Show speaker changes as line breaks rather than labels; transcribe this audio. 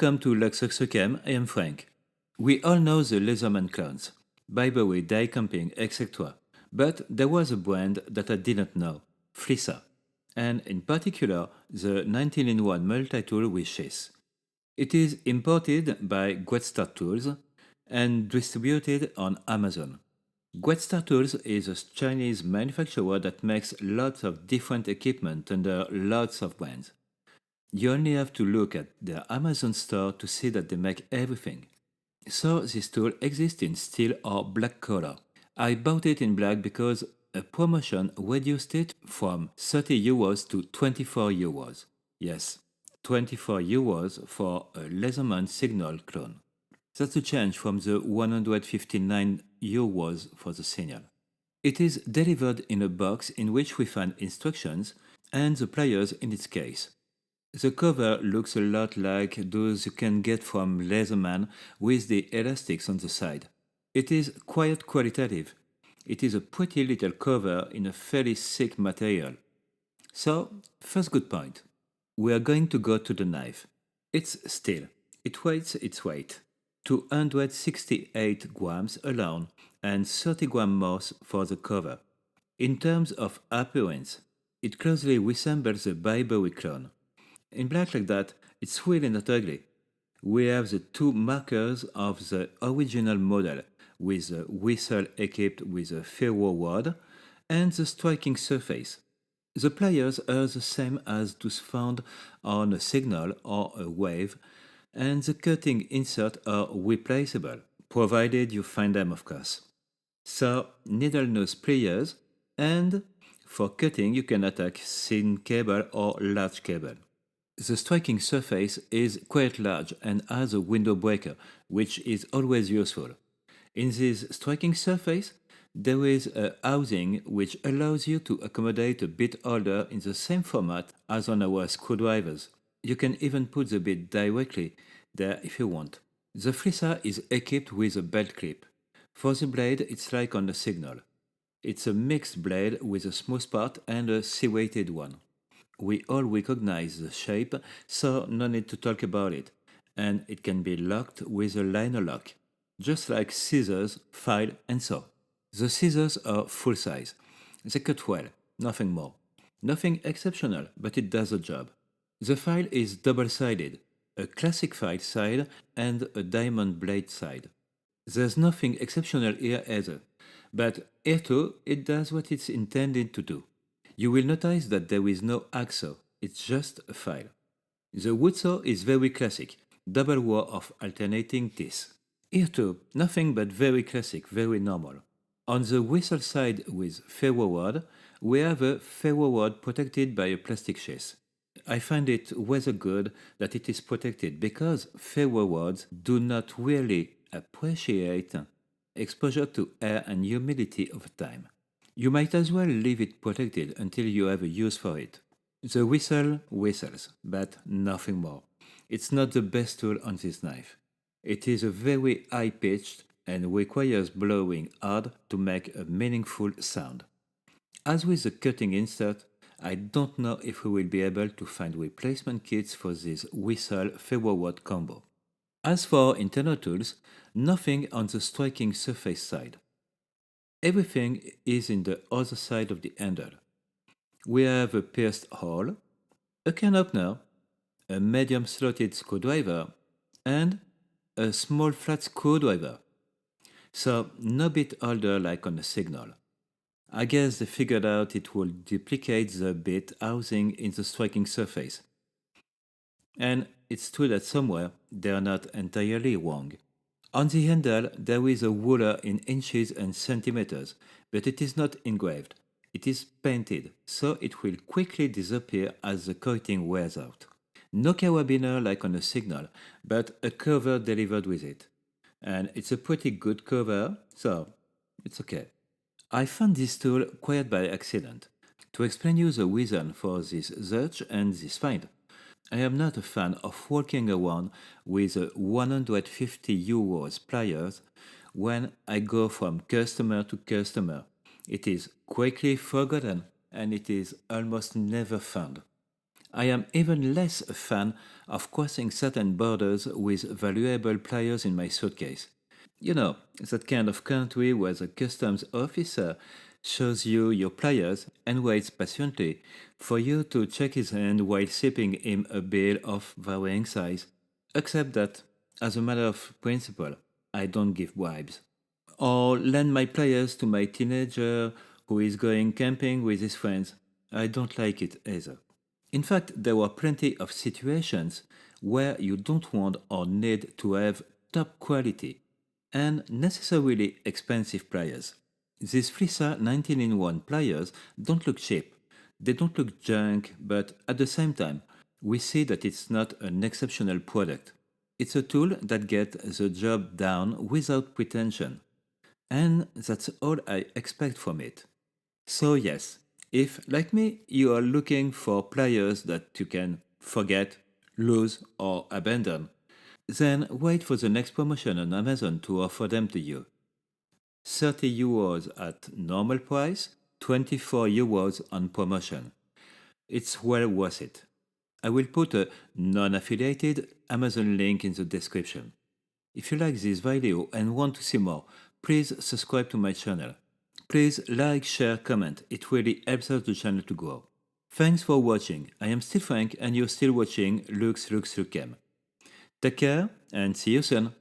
Welcome to Lux Lux Lucem, I am Franck. We all know the Leatherman clones, Burberry, Die Camping, etc. But there was a brand that I didn't know, Flissa, and in particular the 19-in-1 multi-tool with chase. It is imported by Star Tools and distributed on Amazon. Star Tools is a Chinese manufacturer that makes lots of different equipment under lots of brands. You only have to look at their Amazon store to see that they make everything. So this tool exists in steel or black color. I bought it in black because a promotion reduced it from 30 euros to 24 euros. Yes, 24 euros for a Leatherman Signal clone. That's a change from the 159 euros for the Signal. It is delivered in a box in which we find instructions and the pliers in its case. The cover looks a lot like those you can get from Leatherman with the elastics on the side. It is quite qualitative. It is a pretty little cover in a fairly thick material. So, first good point. We are going to go to the knife. It's steel. It weighs its weight. 268 grams alone and 30 grams more for the cover. In terms of appearance, it closely resembles the Burberry clone. In black like that, it's really not ugly. We have the two markers of the original model, with the whistle equipped with a ferro rod and the striking surface. The pliers are the same as those found on a Signal or a Wave, and the cutting insert are replaceable, provided you find them, of course. So, needle nose pliers, and for cutting you can attack thin cable or large cable. The striking surface is quite large and has a window breaker, which is always useful. In this striking surface, there is a housing which allows you to accommodate a bit holder in the same format as on our screwdrivers. You can even put the bit directly there if you want. The Flissa is equipped with a belt clip. For the blade, it's like on the Signal. It's a mixed blade with a smooth part and a serrated one. We all recognize the shape, so no need to talk about it, and it can be locked with a liner lock, just like scissors, file, and saw. The scissors are full size. They cut well, nothing more. Nothing exceptional, but it does the job. The file is double-sided, a classic file side and a diamond blade side. There's nothing exceptional here either, but here too it does what it's intended to do. You will notice that there is no hacksaw, it's just a file. The wood saw is very classic, double row of alternating teeth. Here too, nothing but very classic, very normal. On the whistle side with ferro rod, we have a ferro rod protected by a plastic chase. I find it rather good that it is protected because ferro rods do not really appreciate exposure to air and humidity over time. You might as well leave it protected until you have a use for it. The whistle whistles, but nothing more. It's not the best tool on this knife. It is a very high-pitched and requires blowing hard to make a meaningful sound. As with the cutting insert, I don't know if we will be able to find replacement kits for this whistle ferro rod combo. As for internal tools, nothing on the striking surface side. Everything is in the other side of the handle. We have a pierced hole, a can opener, a medium slotted screwdriver, and a small flat screwdriver. So no bit holder like on a Signal. I guess they figured out it would duplicate the bit housing in the striking surface. And it's true that somewhere they are not entirely wrong. On the handle there is a ruler in inches and centimeters, but it is not engraved. It is painted, so it will quickly disappear as the coating wears out. No carabiner like on a Signal, but a cover delivered with it. And it's a pretty good cover, so it's okay. I found this tool quite by accident. To explain you the reason for this search and this find. I am not a fan of walking around with 150 euros pliers when I go from customer to customer. It is quickly forgotten and it is almost never found. I am even less a fan of crossing certain borders with valuable pliers in my suitcase. You know, that kind of country where the customs officer shows you your pliers and waits patiently for you to check his hand while sipping him a bill of varying size. Except that, as a matter of principle, I don't give bribes. Or lend my pliers to my teenager who is going camping with his friends. I don't like it either. In fact, there were plenty of situations where you don't want or need to have top quality and necessarily expensive pliers. These Flissa 19-in-1 pliers don't look cheap. They don't look junk, but at the same time, we see that it's not an exceptional product. It's a tool that gets the job done without pretension. And that's all I expect from it. So, yes, if, like me, you are looking for pliers that you can forget, lose, or abandon, then wait for the next promotion on Amazon to offer them to you. 30 euros at normal price, 24 euros on promotion. It's well worth it. I will put a non affiliated Amazon link in the description. If you like this video and want to see more, please subscribe to my channel. Please like, share, comment. It really helps out the channel to grow. Thanks for watching. I am still Frank and you're still watching Lux Lux Lucem. Take care and see you soon.